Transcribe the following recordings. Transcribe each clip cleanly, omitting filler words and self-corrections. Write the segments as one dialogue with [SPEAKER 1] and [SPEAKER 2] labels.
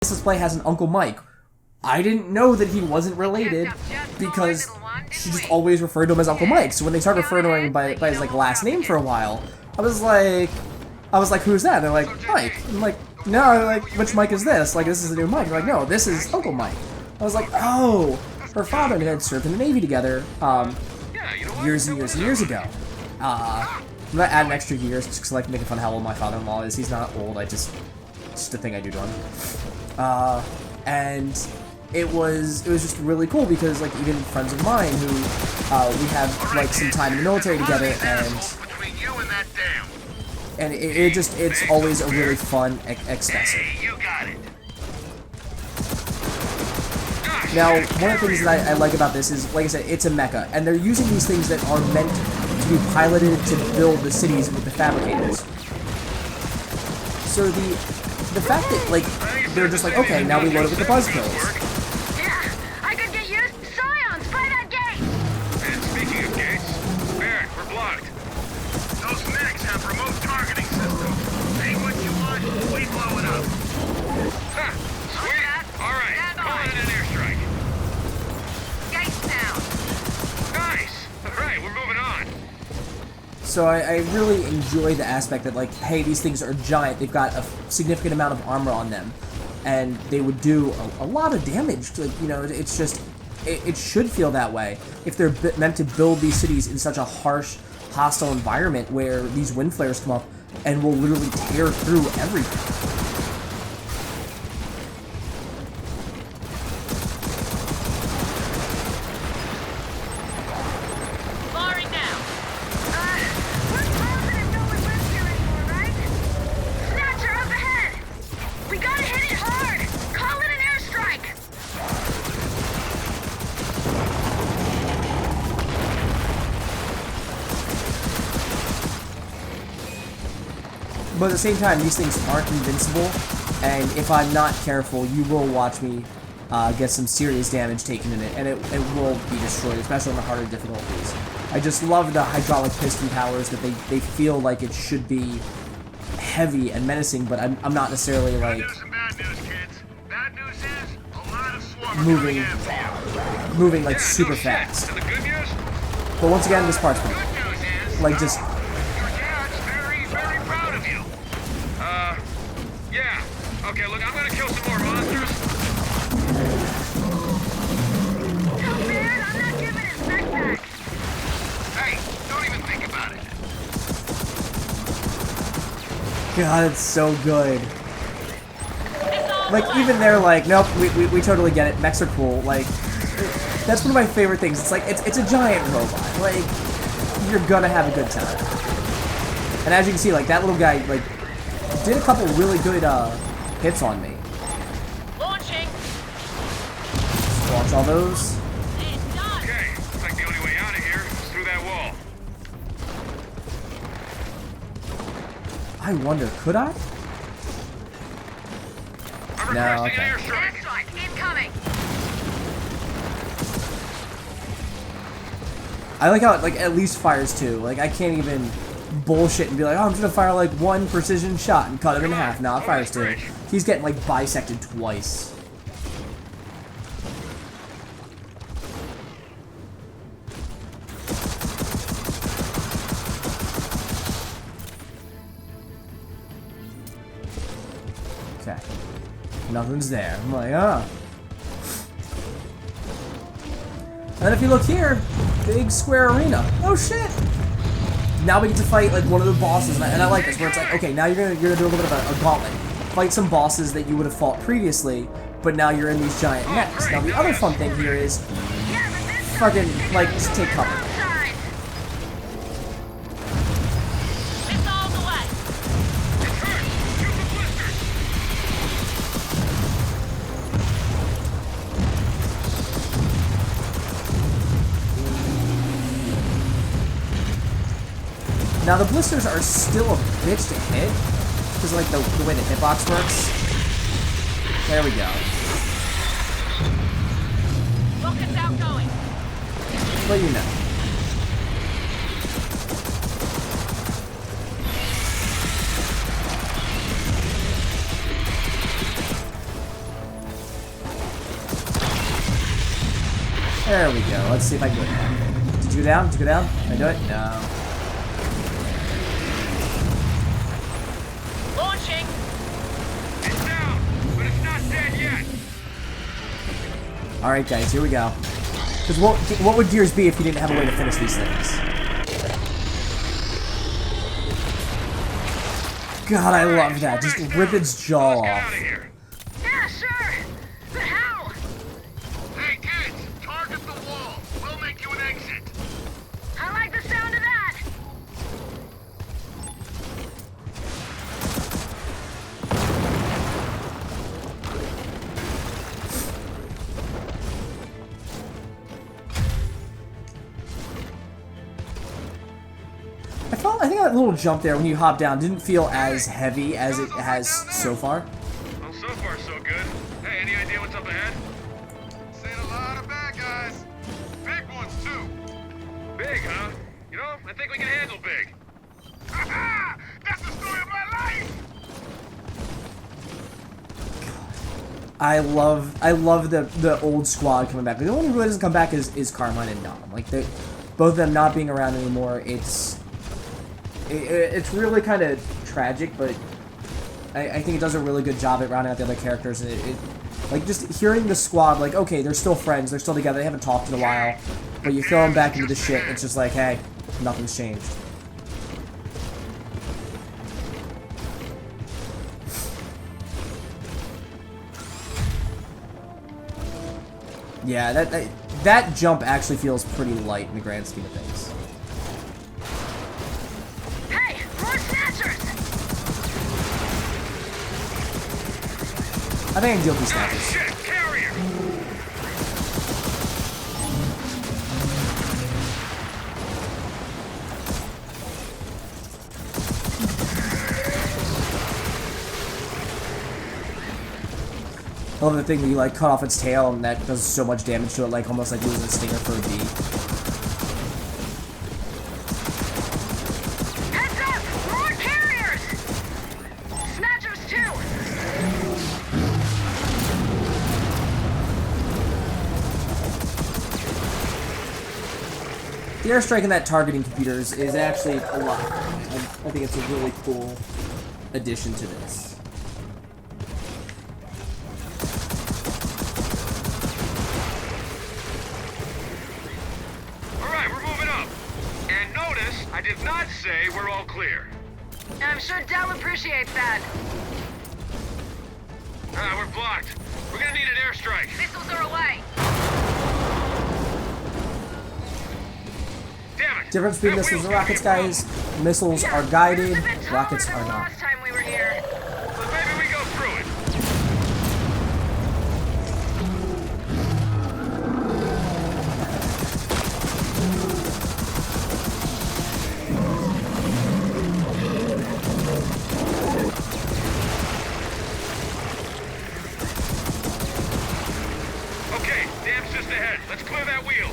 [SPEAKER 1] Let's Play has an Uncle Mike. I didn't know that he wasn't related because she just always referred to him as Uncle Mike. So when they started referring to him by his like last name for a while, I was like, who's that? And they're like, Mike. I'm like, no, like, which Mike is this? Like, this is the new Mike. They're like, no, this is Uncle Mike. I was like, oh, her father and had served in the Navy together, years and years and years ago. I'm gonna add an extra years just because I like making fun of how old my father-in-law is. He's not old. It's just a thing I do to him. And it was just really cool because like even friends of mine who we have like some time in the military together, and it's always a really fun expressive. Now, one of the things that I like about this is, like I said, it's a mecha, and they're using these things that are meant to be piloted to build the cities with the fabricators. So the fact that, like, they're just like, okay, now we load it with the buzzkills.
[SPEAKER 2] Yeah, I could get used scions by that gate!
[SPEAKER 3] And speaking of gates, Barrett, we're blocked. Those medics have remote targeting systems. Say what you want, we blow it up. Huh, sweet. Alright, call it an airstrike.
[SPEAKER 2] Gates down.
[SPEAKER 3] Nice! Alright, we're moving on.
[SPEAKER 1] So I really enjoy the aspect that, like, hey, these things are giant, they've got a significant amount of armor on them, and they would do a lot of damage. Like, you know, it's just, it should feel that way if they're meant to build these cities in such a harsh, hostile environment where these wind flares come up and will literally tear through everything. But at the same time, these things aren't invincible, and if I'm not careful, you will watch me get some serious damage taken in it, and it will be destroyed, especially on the harder difficulties. I just love the hydraulic piston powers, that they feel like it should be heavy and menacing, but I'm not necessarily like moving like super fast. But once again, this part's pretty like just.
[SPEAKER 3] Okay, look, I'm gonna kill some more monsters.
[SPEAKER 2] Too bad I'm not giving his backpack.
[SPEAKER 3] Hey, don't even think about it.
[SPEAKER 1] God, it's so good. Like, even they're like, nope, we totally get it. Mechs are cool. Like, that's one of my favorite things. It's like, it's a giant robot. Like, you're gonna have a good time. And as you can see, like, that little guy, like, did a couple really good, hits on me.
[SPEAKER 2] Launching.
[SPEAKER 1] Launch all those.
[SPEAKER 3] Okay, looks like the only way out of here is through that wall.
[SPEAKER 1] I wonder, could I?
[SPEAKER 3] I'm
[SPEAKER 1] No,
[SPEAKER 3] requesting
[SPEAKER 1] okay.
[SPEAKER 3] an airstrike.
[SPEAKER 2] Airstrike incoming.
[SPEAKER 1] I like how it, like, at least fires two. Like, I can't even bullshit and be like, oh, I'm just gonna fire like one precision shot and cut him in half. No, it fires two. He's getting like bisected twice. Okay. Nothing's there. I'm like, ah. And then if you look here, big square arena. Oh shit! Now we get to fight like one of the bosses, and I like this, where it's like, okay, now you're gonna do a little bit of a gauntlet. Fight some bosses that you would have fought previously, but now you're in these giant mechs. Now the other fun thing here is, fucking, like, just take cover.
[SPEAKER 2] It's all the way.
[SPEAKER 1] Now the blisters are still a bitch to hit, because like the way the hitbox works. There we go.
[SPEAKER 2] Rockets outgoing.
[SPEAKER 1] But you know. There we go. Let's see if I can go down. Did you go down? Did you go down? Can I do it? No.
[SPEAKER 2] Launching.
[SPEAKER 3] It's down, but it's not dead yet.
[SPEAKER 1] Alright, guys, here we go. Because what would Gears be if you didn't have a way to finish these things? God, I love that. Just rip its jaw
[SPEAKER 3] Let's get
[SPEAKER 1] off.
[SPEAKER 3] out of here.
[SPEAKER 2] Yeah, sure. But how?
[SPEAKER 3] Hey, kids, target the wall. We'll make you an exit.
[SPEAKER 2] I like the sound of that.
[SPEAKER 1] I think that little jump there when you hop down didn't feel as heavy as it has so far.
[SPEAKER 3] Well, so far so good. Hey, any idea what's up ahead? Seen a lot of bad guys. Big ones too. Big, huh? You know, I think we can handle big. Ha! That's the story of my life.
[SPEAKER 1] I love the old squad coming back. The only one who really doesn't come back is Carmine and Dom. Like both of them not being around anymore. It's really kind of tragic, but I think it does a really good job at rounding out the other characters. And like just hearing the squad, like okay, they're still friends, they're still together, they haven't talked in a while, but you throw them back into the shit. It's just like, hey, nothing's changed. Yeah, that jump actually feels pretty light in the grand scheme of things.
[SPEAKER 2] Hey, more snatchers.
[SPEAKER 1] I think I can deal with these
[SPEAKER 3] Ah,
[SPEAKER 1] snipers.
[SPEAKER 3] shit, carrier.
[SPEAKER 1] I love the thing where you like cut off its tail and that does so much damage to it, like almost like losing a stinger for a bee.
[SPEAKER 2] Heads up! More carriers! Snatchers too!
[SPEAKER 1] The airstrike and that targeting computers is actually a lot of fun. I think it's a really cool addition to this.
[SPEAKER 3] Alright, we're moving up. And notice, I did not say we're all clear.
[SPEAKER 2] I'm sure Dell appreciates that.
[SPEAKER 3] Ah, we're blocked. We're gonna need an airstrike.
[SPEAKER 2] Missiles are away.
[SPEAKER 3] Damn it.
[SPEAKER 1] Difference between
[SPEAKER 3] That
[SPEAKER 1] missiles
[SPEAKER 3] wheel's
[SPEAKER 1] and
[SPEAKER 3] gonna
[SPEAKER 1] rockets,
[SPEAKER 3] be a problem.
[SPEAKER 1] guys. Missiles are
[SPEAKER 2] It's
[SPEAKER 1] guided,
[SPEAKER 2] a bit taller
[SPEAKER 1] rockets
[SPEAKER 2] than
[SPEAKER 1] are
[SPEAKER 2] the
[SPEAKER 1] not.
[SPEAKER 2] last time we were here.
[SPEAKER 3] So maybe we go through it. Okay, dam's just ahead. Let's clear that wheel.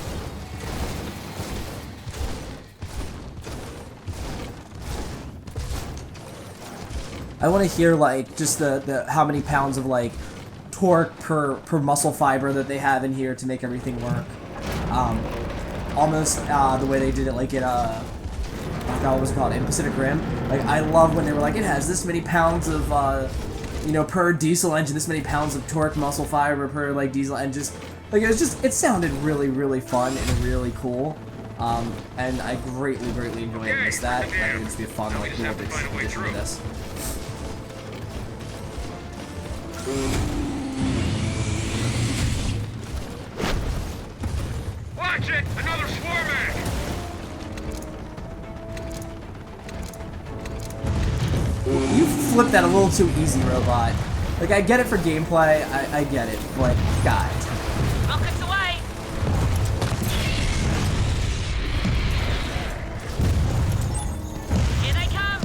[SPEAKER 1] I want to hear like just the how many pounds of like torque per muscle fiber that they have in here to make everything work. Almost the way they did it like in I forgot what was it called in Pacific Rim. Like I love when they were like it has this many pounds of you know, per diesel engine, this many pounds of torque muscle fiber per like diesel engine. Just like it sounded really fun and really cool. And I greatly enjoyed it. Missed that. I think it'd just be a fun
[SPEAKER 3] Now we
[SPEAKER 1] like
[SPEAKER 3] just
[SPEAKER 1] little
[SPEAKER 3] have to find a way
[SPEAKER 1] addition to
[SPEAKER 3] through.
[SPEAKER 1] this.
[SPEAKER 3] Watch it! Another swarm egg!
[SPEAKER 1] You flipped that a little too easy, robot. Like, I get it for gameplay, I get it, but God.
[SPEAKER 2] Rockets away! Here they come!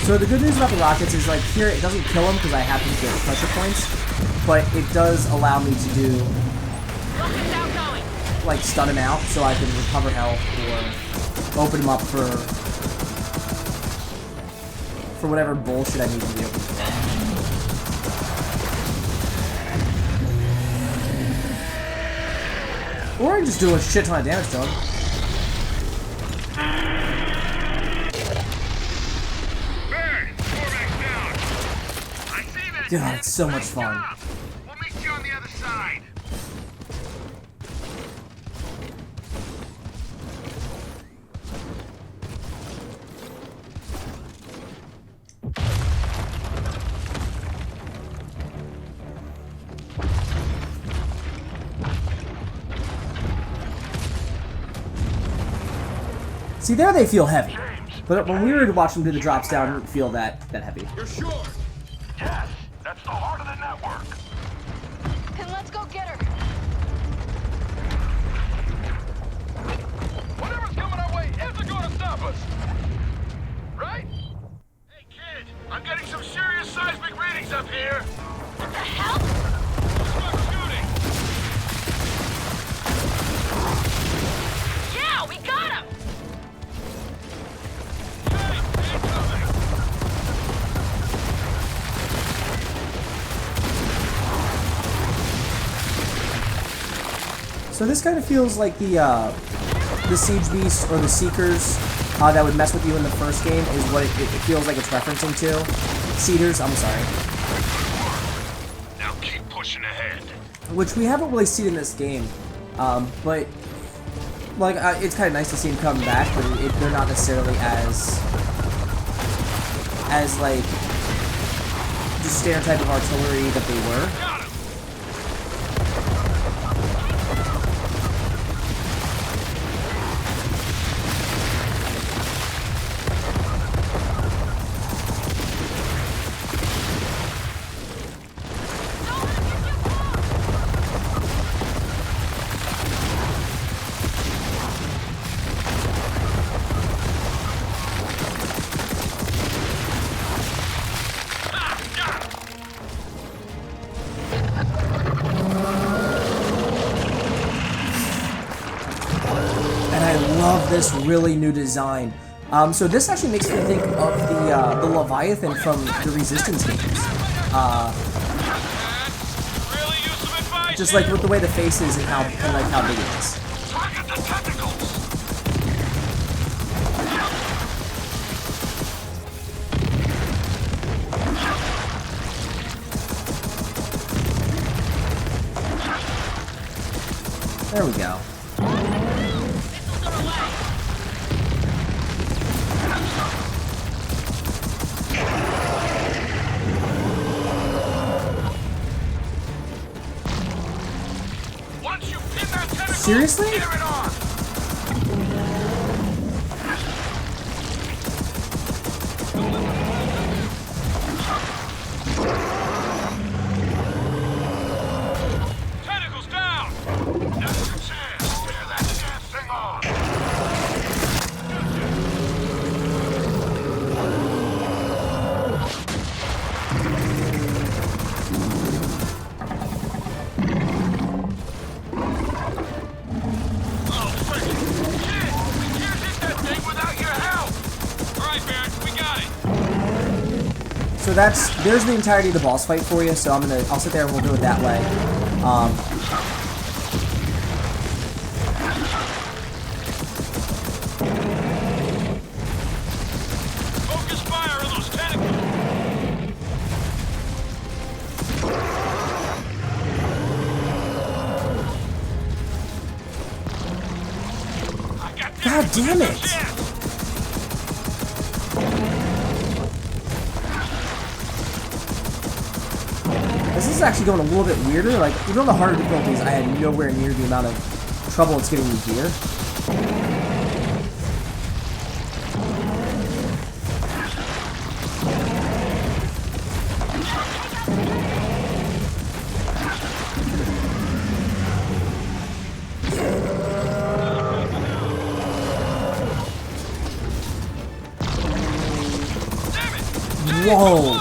[SPEAKER 1] So So the good news about the rockets is, like, here it doesn't kill them because I happen to get pressure points, but it does allow me to do, like, stun him out so I can recover health or open him up for whatever bullshit I need to do. Or I just do a shit ton of damage to him. God, it's so much fun.
[SPEAKER 3] We'll meet you on the other side.
[SPEAKER 1] See, there they feel heavy. But when we were watching them do the drops down, it didn't feel that heavy.
[SPEAKER 3] You're sure? Yes, that's the heart of the network.
[SPEAKER 2] Then let's go get her.
[SPEAKER 3] Whatever's coming our way isn't going to stop us. Right? Hey, kid, I'm getting some serious seismic readings up here.
[SPEAKER 2] What the hell?
[SPEAKER 3] Stop shooting.
[SPEAKER 2] Yeah, we got him!
[SPEAKER 3] Hey, incoming.
[SPEAKER 1] So this kind of feels like the Siege Beasts or the Seekers that would mess with you in the first game is what it feels like it's referencing to. Cedars, I'm sorry.
[SPEAKER 3] Now keep pushing ahead.
[SPEAKER 1] Which we haven't really seen in this game, but like it's kind of nice to see them come back, but they're not necessarily as like the standard type of artillery that they were.
[SPEAKER 3] Got him.
[SPEAKER 1] This really new design. So this actually makes me think of the Leviathan from the Resistance games.
[SPEAKER 3] Really use some advice.
[SPEAKER 1] Just like with the way the face is and how big it is.
[SPEAKER 3] Target the tentacles.
[SPEAKER 1] There we go.
[SPEAKER 3] Once you pin that tentacle,
[SPEAKER 1] Seriously?
[SPEAKER 3] tear it off. Tentacles down. Now's your chance. Tear that damn thing off. Oh, frick. Kid, we can't hit that thing without your help. All right, Barrett, we got it.
[SPEAKER 1] So there's the entirety of the boss fight for you. So I'll sit there and we'll do it that way.
[SPEAKER 3] Focus fire on those tentacles. I got this.
[SPEAKER 1] God damn it!
[SPEAKER 3] Chance.
[SPEAKER 1] This is actually going a little bit weirder. Like even on the harder difficulties, I had nowhere near the amount of trouble it's getting me here.
[SPEAKER 3] Damn it!
[SPEAKER 1] Whoa!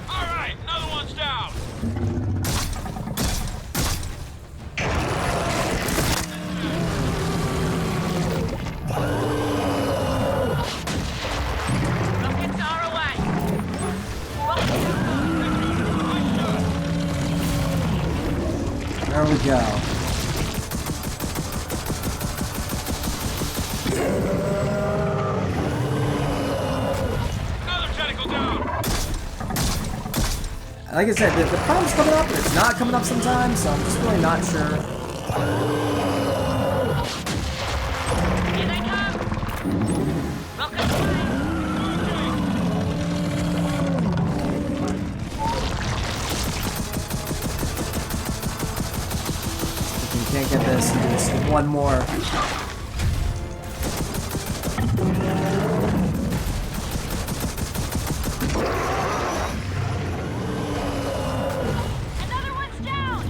[SPEAKER 3] Alright, another one's down.
[SPEAKER 2] Rockets are away.
[SPEAKER 1] There we go.
[SPEAKER 3] Another tentacle down.
[SPEAKER 1] Like I said, the problem's coming up, and it's not coming up sometimes, so I'm just really not sure.
[SPEAKER 2] Here they come. Rockets away.
[SPEAKER 1] If you can't get this, you just get one more.
[SPEAKER 2] Another one's down.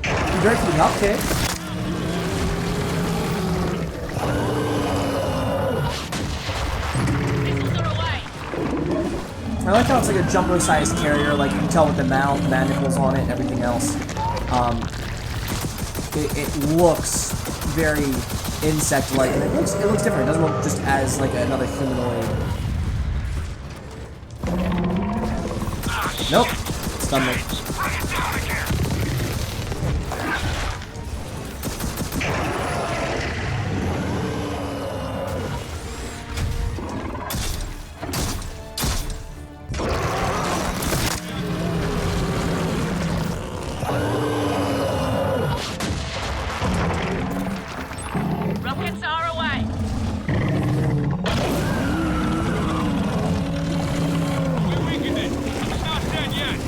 [SPEAKER 1] You ready for the hop kick?
[SPEAKER 2] Missiles are away.
[SPEAKER 1] I like how it's like a jumbo-sized carrier, like you can tell with the mandibles on it and everything else. It looks very insect-like, and it looks different. It doesn't look just as like another humanoid. Nope, stunned me.
[SPEAKER 3] Bring it down again.
[SPEAKER 2] Rockets are away.
[SPEAKER 3] We weakened it. It's not dead yet.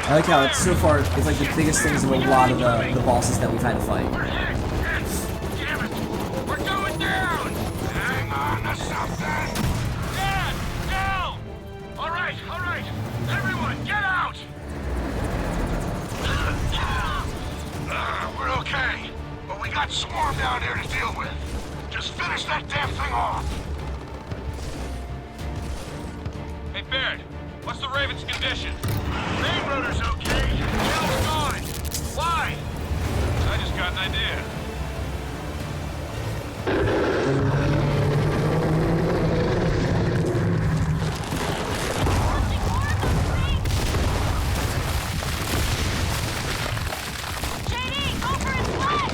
[SPEAKER 1] I like how it's so far, it's like the biggest things of a lot of the bosses that we've had to fight.
[SPEAKER 3] Damn it! We're going down! Hang on to something! Dad! Down! Alright, alright! Everyone, get out! We're okay, but we got swarm down here to deal with. Just finish that damn thing off! Hey, Baird, what's the Raven's condition? Main rotor's okay. Tail's gone. Why? I just got an idea.
[SPEAKER 2] JD, over his leg.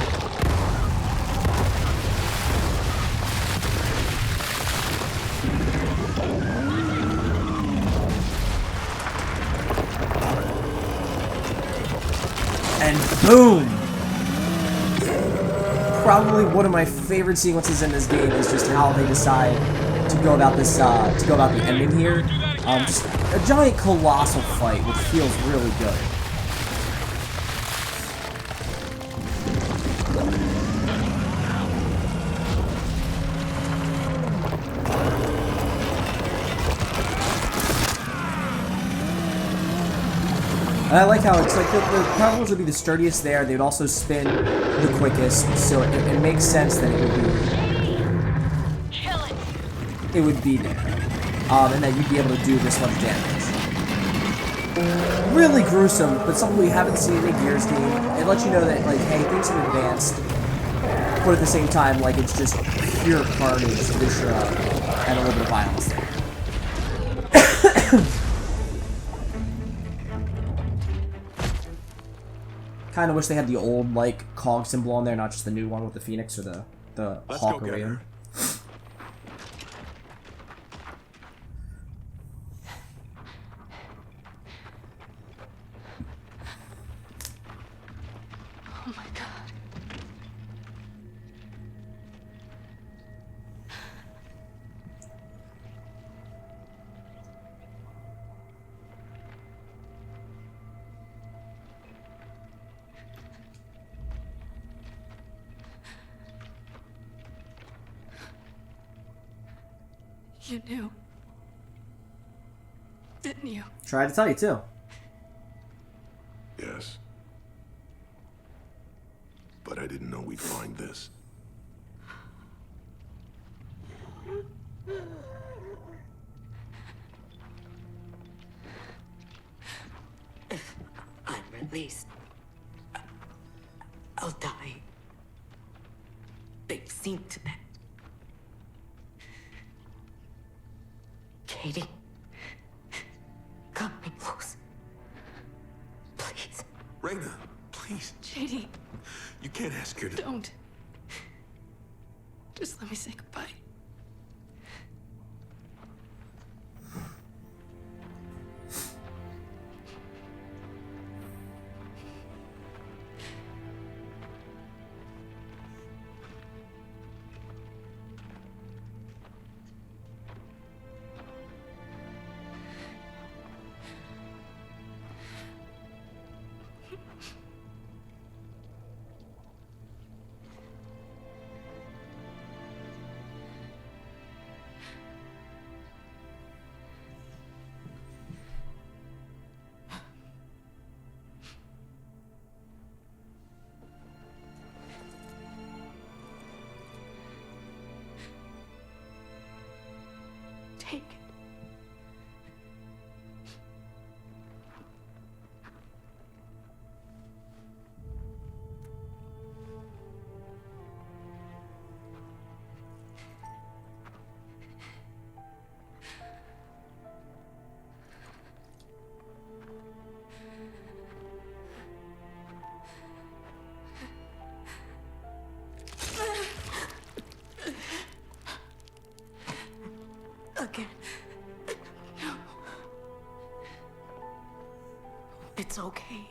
[SPEAKER 1] And boom! Probably one of my favorite sequences in this game is just how they decide to go about this, to go about the ending here. Just a giant colossal fight, which feels really good. And I like how it's like the Power would be the sturdiest there, they would also spin the quickest, so it makes sense that
[SPEAKER 2] Kill it.
[SPEAKER 1] it would be there. And that you'd be able to do this much damage. Really gruesome, but something we haven't seen in a Gears game. It lets you know that, like, hey, things have advanced, but at the same time, like, it's just pure carnage, viscera, and a little bit of violence there. Kind of wish they had the old, like, cog symbol on there, not just the new one with the phoenix or the
[SPEAKER 4] Let's
[SPEAKER 1] hawk
[SPEAKER 4] go get
[SPEAKER 1] raven.
[SPEAKER 4] her.
[SPEAKER 2] Oh my god. You knew. Didn't you?
[SPEAKER 1] Tried to tell you, too.
[SPEAKER 4] Yes. but I didn't know we'd find this.
[SPEAKER 5] If I'm released, I'll die. They've seen to that. Katie, come me close. Please.
[SPEAKER 4] Raina, please.
[SPEAKER 5] JD,
[SPEAKER 4] You can't ask her to...
[SPEAKER 5] don't. Just let me say goodbye. Take it. Again. No. It's okay.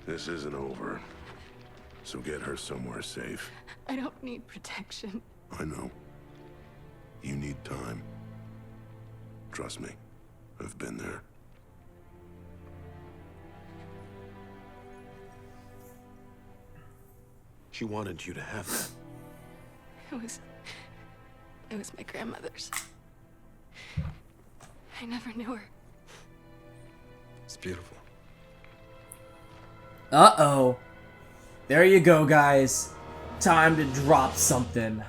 [SPEAKER 4] This isn't over. So get her somewhere safe.
[SPEAKER 5] I don't need protection.
[SPEAKER 4] I know. You need time. Trust me. I've been there. She wanted you to have that.
[SPEAKER 5] It was my grandmother's. I never knew her.
[SPEAKER 4] It's beautiful.
[SPEAKER 1] Uh-oh. There you go, guys. Time to drop something.